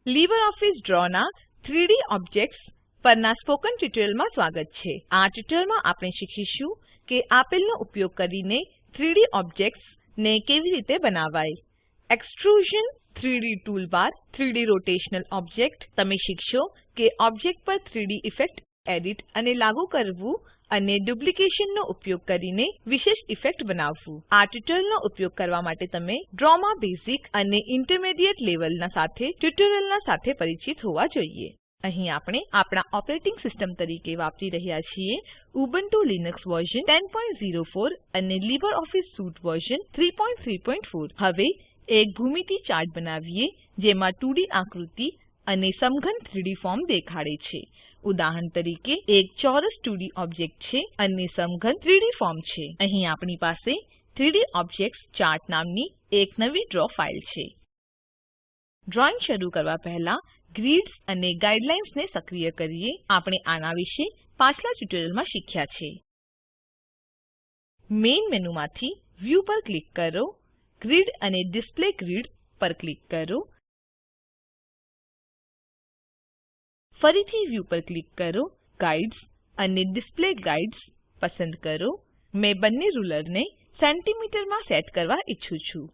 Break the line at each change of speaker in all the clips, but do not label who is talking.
LibreOffice Drawના 3D objects પરના spoken ટ્યુટોરીયલમાં સ્વાગત છે. આ ટ્યુટોરીયલમાં આપણે શીખીશું કે આપેલનો ઉપયોગ કરીને 3D ઓબ્જેક્ટ્સ ને કેવી રીતે બનાવાય. Extrusion 3D toolbar, 3D rotational object. તમે શીખશો કે ઓબ્જેક્ટ પર 3D ઇફેક્ટ એડિટ અને લાગુ કરવું અને ડુપ્લિકેશનનો ઉપયોગ કરીને વિશેષ ઇફેક્ટ બનાવવું. આ ટ્યુટોરીયલનો ઉપયોગ કરવા માટે તમે ડ્રોમાં બેઝિક અને ઇન્ટરમીડિયેટ લેવલના સાથે ટ્યુટોરીયલના સાથે પરિચિત હોવા જોઈએ. અહીં આપણે આપણા ઓપરેટિંગ સિસ્ટમ તરીકે વાપરી રહ્યા છીએ ઉબુન્ટુ લિનક્સ વર્ઝન 1004 અને LibreOffice Suite વર્ઝન 334. હવે એક ભૂમિતિ ચાર્ટ બનાવીએ જેમાં 2D આકૃતિ અને સમઘન 3D ફોર્મ દેખાડે છે. ઉદાહરણ તરીકે એક ચોરસ 2D ઓબ્જેક્ટ છે અને સમઘન 3D ફોર્મ છે. અહીં આપણી પાસે 3D ઓબ્જેક્ટ્સ ચાર્ટ નામની એક નવી ડ્રો ફાઇલ છે. ડ્રોઈંગ શરૂ કરવા પહેલા ગ્રિડ્સ અને ગાઈડલાઇન્સ ને સક્રિય કરીએ. આપણે આના વિશે પાછલા ટ્યુટોરીયલમાં શીખ્યા છે. મેઇન મેનુમાંથી વ્યૂ પર ક્લિક કરો, ગ્રિડ અને ડિસ્પ્લે ગ્રિડ પર ક્લિક કરો. ફરીથી વ્યૂ પર ક્લિક કરો, ગાઇડ્સ અને ડિસ્પ્લે ગાઇડ્સ પસંદ કરો. મેં બંને રૂલરને સેન્ટીમીટરમાં સેટ કરવા ઈચ્છું છું.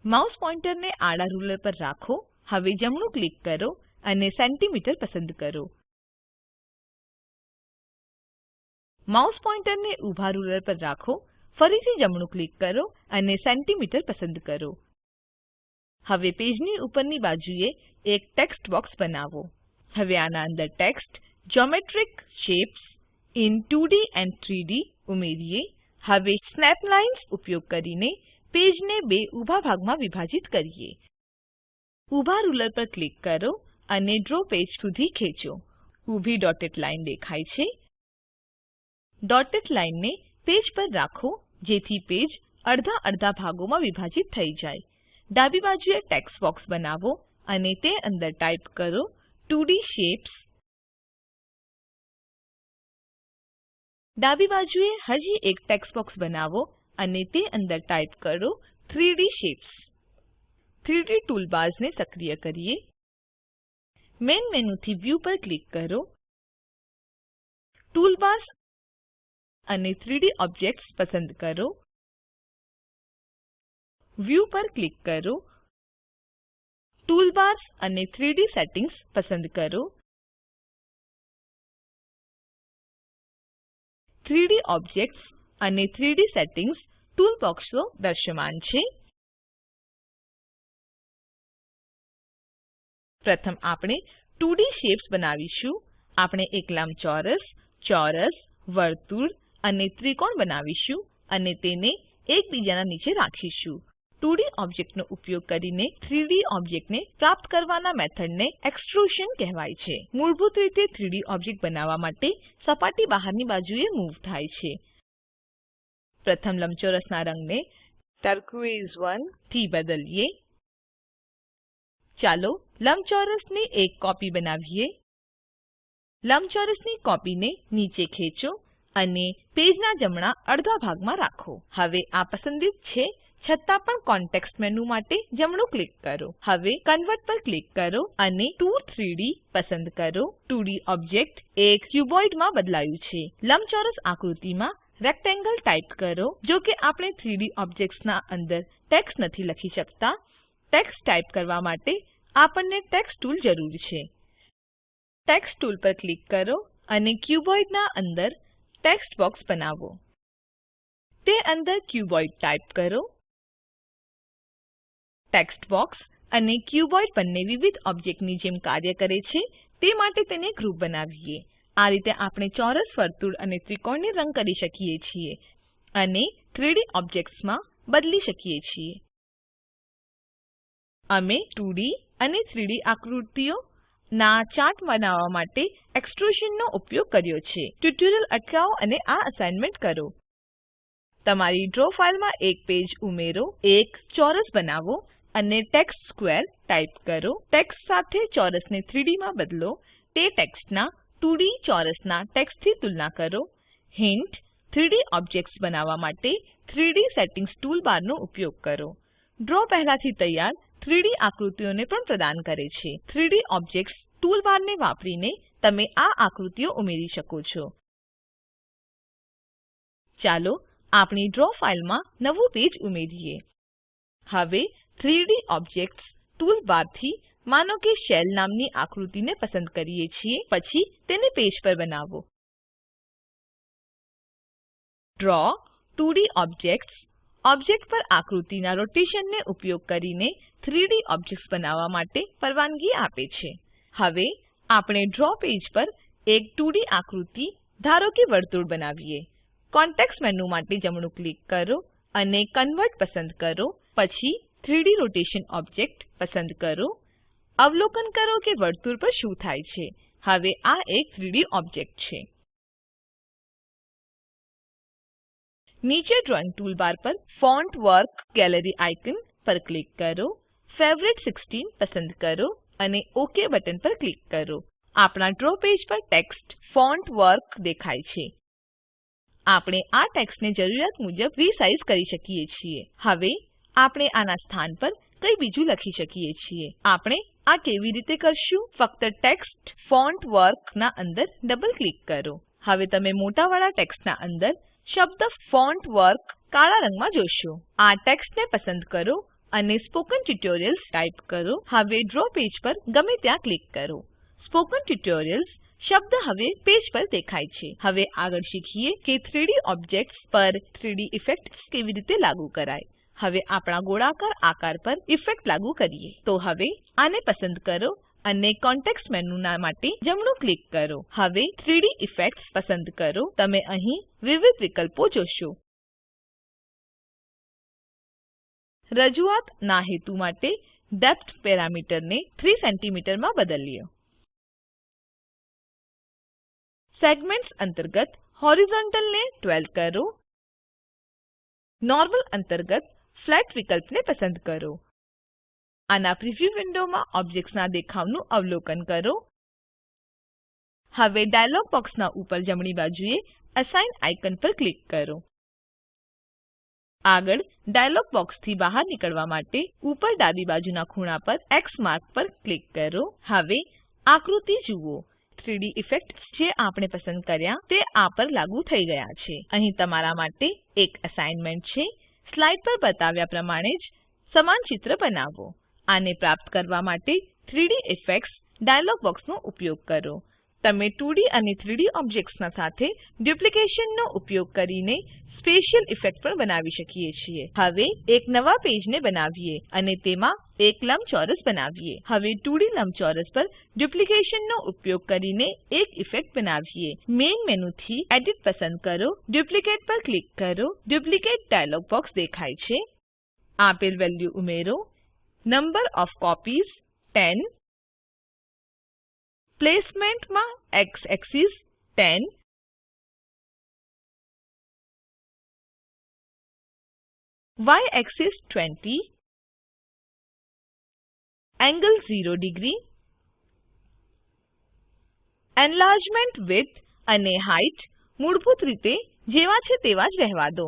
માઉસ પોઇન્ટરને આડા રૂલર પર રાખો. હવે જમણું ક્લિક કરો અને સેન્ટીમીટર પસંદ કરો. માઉસ પોઇન્ટરને ઊભા રૂલર પર રાખો. ફરીથી જમણું ક્લિક કરો અને સેન્ટીમીટર પસંદ કરો. હવે પેજની ઉપરની બાજુએ એક ટેક્સ્ટ બોક્સ બનાવો. હવે આના અંદર text geometric shapes in 2D and 3D ઉમેરીએ. હવે સ્નેપ લાઇન્સ ઉપયોગ કરીને પેજને બે ઊભા ભાગમાં વિભાજિત કરીએ. ઊભા રૂલર પર ક્લિક કરો અને ડ્રો પેજ સુધી ખેંચો. ઊભી ડોટેડ લાઇન દેખાય છે. ડોટેડ લાઇનને પેજ પર રાખો જેથી પેજ અડધા ભાગોમાં વિભાજિત થઈ જાય. ડાબી બાજુએ ટેક્સ્ટ બોક્સ બનાવો અને તે અંદર ટાઈપ કરો 2D શેપ્સ. ડાબી બાજુએ હજી એક ટેક્સ્ટ બોક્સ બનાવો અને તે અંદર ટાઈપ કરો 3D શેપ્સ. 3D ટૂલબાર્સને સક્રિય કરીએ. મેઇન મેનુથી વ્યૂ પર ક્લિક કરો, ટૂલબાર્સ અને 3D ઓબ્જેક્ટ્સ પસંદ કરો. વ્યૂ પર ક્લિક કરો, ટૂલબાર્સ અને 3D સેટિંગ્સ પસંદ કરો. 3D ઓબ્જેક્ટ્સ અને 3D સેટિંગ્સ ટૂલ બોક્સો દૃશ્યમાન છે. પ્રથમ આપણે 2D શેપ્સ બનાવીશું. આપણે એક લંબચોરસ, ચોરસ, વર્તુળ અને ત્રિકોણ બનાવીશું અને તેને એકબીજાના નીચે રાખીશું. 2D ઓબ્જેક્ટનો ઉપયોગ કરીને 3D ઓબ્જેક્ટને પ્રાપ્ત કરવાના મેથડને એક્સટ્રુઝન કહેવાય છે. મૂળભૂત રીતે 3D ઓબ્જેક્ટ બનાવવા માટે સપાટી બહારની બાજુએ મૂવ થાય છે. પ્રથમ લંબચોરસના રંગને ટર્કોઇઝ 1 થી બદલીએ. ચાલો લંબચોરસની એક કોપી બનાવીએ. લંબચોરસની કોપીને નીચે ખેંચો અને પેજના જમણા અડધા ભાગમાં રાખો. હવે આ પસંદિત છે છતાં પણ કોન્ટેક્સ્ટ મેનુ માટે જમણું ક્લિક કરો. હવે કન્વર્ટ પર ક્લિક કરો અને 2 3D પસંદ કરો. 2D ઓબ્જેક્ટ એક ક્યુબોઇડમાં બદલાયું છે. લંબચોરસ આકૃતિમાં રેક્ટેંગલ ટાઈપ કરો. જો કે આપણે 3D ઓબ્જેક્ટ્સના અંદર ટેક્સ્ટ નથી લખી શકતા. ટેક્સ્ટ ટાઈપ કરવા માટે આપણને ટેક્સ્ટ ટૂલ જરૂર છે. ટેક્સ્ટ ટૂલ પર ક્લિક કરો અને ક્યુબોઇડના અંદર ટેક્સ્ટ બોક્સ બનાવો. તે અંદર ક્યુબોઇડ ટાઈપ કરો. ટેક્સ્ટ બોક્સ અને ક્યુબોઇડ બંને વિવિધ ઓબ્જેક્ટની જેમ કાર્ય કરે છે તે માટે તેને ગ્રુપ બનાવીએ. આ રીતે આપણે ચોરસ, વર્તુળ અને ત્રિકોણને રંગ કરી શકીએ છીએ અને 3D ઓબ્જેક્ટ્સમાં બદલી શકીએ છીએ. અમે 2D અને 3D આકૃતિઓના ચાર્ટ બનાવવા માટે એક્સટ્રુઝનનો ઉપયોગ કર્યો છે. ટ્યુટોરીયલ અટકાવો અને આ અસાઇનમેન્ટ કરો. તમારી ડ્રો ફાઈલમાં એક પેજ ઉમેરો. એક ચોરસ બનાવો અને ટેક્સ્ટ સ્ક્વેર ટાઈપ કરો. ટેક્સ્ટ સાથે ચોરસને 3D માં બદલો. તે ટેક્સ્ટના 2D ચોરસના ટેક્સ્ટથી તુલના કરો. હિન્ટ: 3D ઓબ્જેક્ટ્સ બનાવવા માટે 3D સેટિંગ્સ ટૂલબારનો ઉપયોગ કરો. ડ્રો પહેલાથી તૈયાર 3D આકૃતિઓને પણ પ્રદાન કરે છે. 3D ઓબ્જેક્ટ્સ ટૂલબારને વાપરીને તમે આ આકૃતિઓ ઉમેરી શકો છો. ચાલો આપણી ડ્રો ફાઈલમાં નવું પેજ ઉમેરીએ. હવે 3D ઓબ્જેક્ટ્સ ટૂલબારથી માનો કે શેલ નામની આકૃતિને પસંદ કરીએ છીએ, પછી તેને પેજ પર બનાવો. ડ્રો 2D ઓબ્જેક્ટ્સ ઓબ્જેક્ટ પર આકૃતિના રોટેશનને ઉપયોગ કરીને 3D ઓબ્જેક્ટ્સ બનાવવા માટે પરવાનગી આપે છે. હવે આપણે ડ્રો પેજ પર એક 2D આકૃતિ, ધારો કે વર્તુળ બનાવીએ. કોન્ટેક્સ્ટ મેનુ માટે જમણું ક્લિક કરો અને કન્વર્ટ પસંદ કરો. પછી 3D રોટેશન ઓબ્જેક્ટ પસંદ કરો. અવલોકન કરો કે વર્તુળ પર શું થાય છે. હવે આ એક 3D ઓબ્જેક્ટ છે. નીચે ડ્રોઈંગ ટૂલબાર પર ફોન્ટ વર્ક ગેલેરી આઇકન પર ક્લિક કરો. ફેવરિટ 16 પસંદ કરો અને ઓક બટન પર ક્લિક કરો. આપણા ડ્રો પેજ પર ટેક્સ્ટ ફોન્ટ વર્ક દેખાય છે. આપણે આ ટેક્સ્ટને જરૂરિયાત મુજબ રીસાઈઝ કરી શકીએ છીએ. હવે આપણે આના સ્થાન પર કંઈ બીજું લખી શકીએ છીએ. આપણે આ કેવી રીતે કરશું? ફક્ત ટેક્સ્ટ ફોન્ટ વર્ક ના અંદર ડબલ ક્લિક કરો. હવે તમે મોટાવાળા ટેક્સ્ટના અંદર શબ્દ ફોન્ટ વર્ક કાળા રંગમાં જોશો. આ ટેક્સ્ટને પસંદ કરો અને સ્પોકન ટ્યુટોરિયલ્સ ટાઈપ કરો. હવે ડ્રો પેજ પર ગમે ત્યાં ક્લિક કરો. સ્પોકન ટ્યુટોરિયલ્સ શબ્દ હવે પેજ પર દેખાય છે. હવે આગળ શીખીએ કે 3D ઓબ્જેક્ટ્સ પર 3D ઇફેક્ટ્સ કેવી રીતે લાગુ કરાય. હવે આપણા ગોળાકાર આકાર પર ઇફેક્ટ લાગુ કરીએ. તો હવે આને પસંદ કરો અને કોન્ટેક્સ્ટ મેનુ માટે જમણું ક્લિક કરો. હવે 3D ઇફેક્ટ્સ પસંદ કરો. તમે અહીં વિવિધ વિકલ્પો જોશો. રજૂઆતના હેતુ માટે ડેપ્થ પેરામીટરને 3 cm માં બદલીએ. સેગમેન્ટ્સ અંતર્ગત હોરિઝોન્ટલ ને 12 કરો. નોર્મલ અંતર્ગત ફ્લેટ વિકલ્પને પસંદ કરો. આના પ્રિવ્યુ વિન્ડોમાં ઓબ્જેક્ટ્સના દેખાવનું અવલોકન કરો. હવે ડાયલોગ બોક્સના ઉપર જમણી બાજુએ અસાઇન આઇકન પર ક્લિક કરો. આગળ ડાયલોગ બોક્સથી બહાર નીકળવા માટે ઉપર ડાબી બાજુના ખૂણા પર એક્સ માર્ક પર ક્લિક કરો. હવે આકૃતિ જુઓ. 3D ઇફેક્ટ્સ જે આપણે પસંદ કર્યા તે આ પર લાગુ થઈ ગયા છે. અહીં તમારા માટે એક અસાઇનમેન્ટ છે. સ્લાઇડ પર બતાવ્યા પ્રમાણે જ સમાન ચિત્ર બનાવો. આને પ્રાપ્ત કરવા માટે 3D ઇફેક્ટ્સ ડાયલોગ બોક્સનો ઉપયોગ કરો. તમે 2D અને 3D ઓબ્જેક્ટ્સના સાથે ડુપ્લિકેશનનો ઉપયોગ કરીને સ્પેશિયલ ઇફેક્ટ પણ બનાવી શકીએ છીએ. હવે એક નવા પેજને બનાવીએ અને તેમાં એક લંબચોરસ બનાવીએ. હવે 2D લંબચોરસ પર ડુપ્લિકેશનનો ઉપયોગ કરીને એક ઇફેક્ટ બનાવીએ. મેઇન મેનુથી એડિટ પસંદ કરો. ડુપ્લિકેટ પર ક્લિક કરો. ડુપ્લિકેટ ડાયલોગ બોક્સ દેખાય છે. આપેલ વેલ્યુ ઉમેરો. Number of copies 10. પ્લેસમેન્ટમાં x axis 10. Y axis 20. Angle 0 degree. Enlargement width અને height મૂળભૂત રીતે જેવા છે તેવા જ રહેવા દો.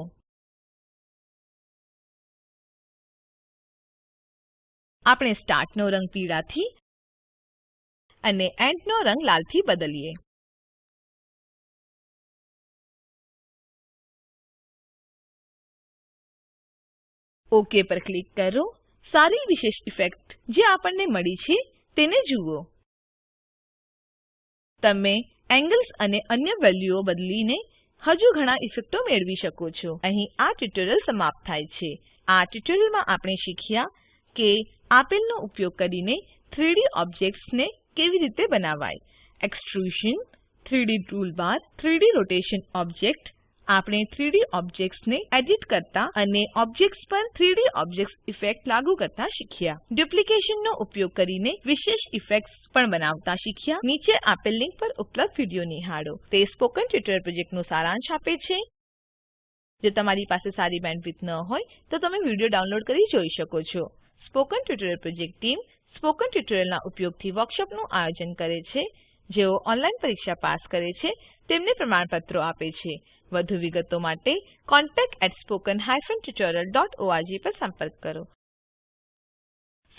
આપણે સ્ટાર્ટનો રંગ પીળાથી અને એન્ડનો રંગ લાલથી બદલીએ. ઓક પર ક્લિક કરો. સારી વિશેષ ઇફેક્ટ જે આપણને મળી છે તેને જુઓ. તમે એંગલ્સ અને અન્ય વેલ્યુઓ બદલીને હજુ ઘણા ઇફેક્ટો મેળવી શકો છો. અહીં આ ટ્યુટોરીયલ સમાપ્ત થાય છે. આ ટ્યુટોરીયલમાં આપણે શીખ્યા કે આપેલનો ઉપયોગ કરીને 3D ઓબ્જેક્ટ્સને કેવી રીતે બનાવાય. Extrusion, 3D toolbar, 3D rotation object. આપણે 3D ઓબ્જેક્ટ્સને એડિટ કરતા અને ઓબ્જેક્ટ્સ પર 3D ઓબ્જેક્ટ ઇફેક્ટ લાગુ કરતા શીખ્યા. ડુપ્લિકેશનનો ઉપયોગ કરીને વિશેષ ઇફેક્ટ્સ પણ બનાવતા શીખ્યા. નીચે આપેલ લિંક પર ઉપલબ્ધ વિડીયો નિહાળો. તે સ્પોકન ટ્યુટોરીયલ પ્રોજેક્ટનું સારાંશ આપે છે. જો તમારી પાસે સારી બેન્ડવિડ્થ ન હોય તો તમે વિડીયો ડાઉનલોડ કરી જોઈ શકો છો. Spoken tutorial project team spoken ટ્યુટોરીયલના ઉપયોગથી વર્કશોપનું આયોજન કરે છે. જેઓ ઓનલાઈન પરીક્ષા પાસ કરે છે તેમને પ્રમાણપત્રો આપે છે. વધુ વિગતો માટે contact@spoken-tutorial.org પર સંપર્ક કરો.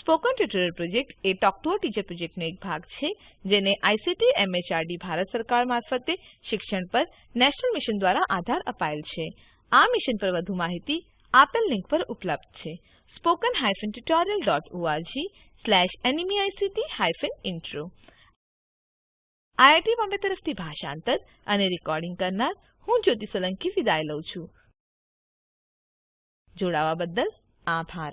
Spoken tutorial project A talk to a teacher પ્રોજેક્ટનો એક ભાગ છે જેને આઈસીટી એમએચઆરડી ભારત સરકાર મારફતે શિક્ષણ પર નેશનલ મિશન દ્વારા આધાર અપાયેલ છે. આ મિશન પર વધુ માહિતી આપેલ લીંક પર ઉપલબ્ધ છે. spoken-tutorial.org/nmeict-intro આઈઆઈટી બોમ્બે તરફથી ભાષાંતર અને રેકોર્ડિંગ કરનાર હું જ્યોતિ સોલંકી વિદાય લઉં છું. જોડાવા બદ્દલ આભાર.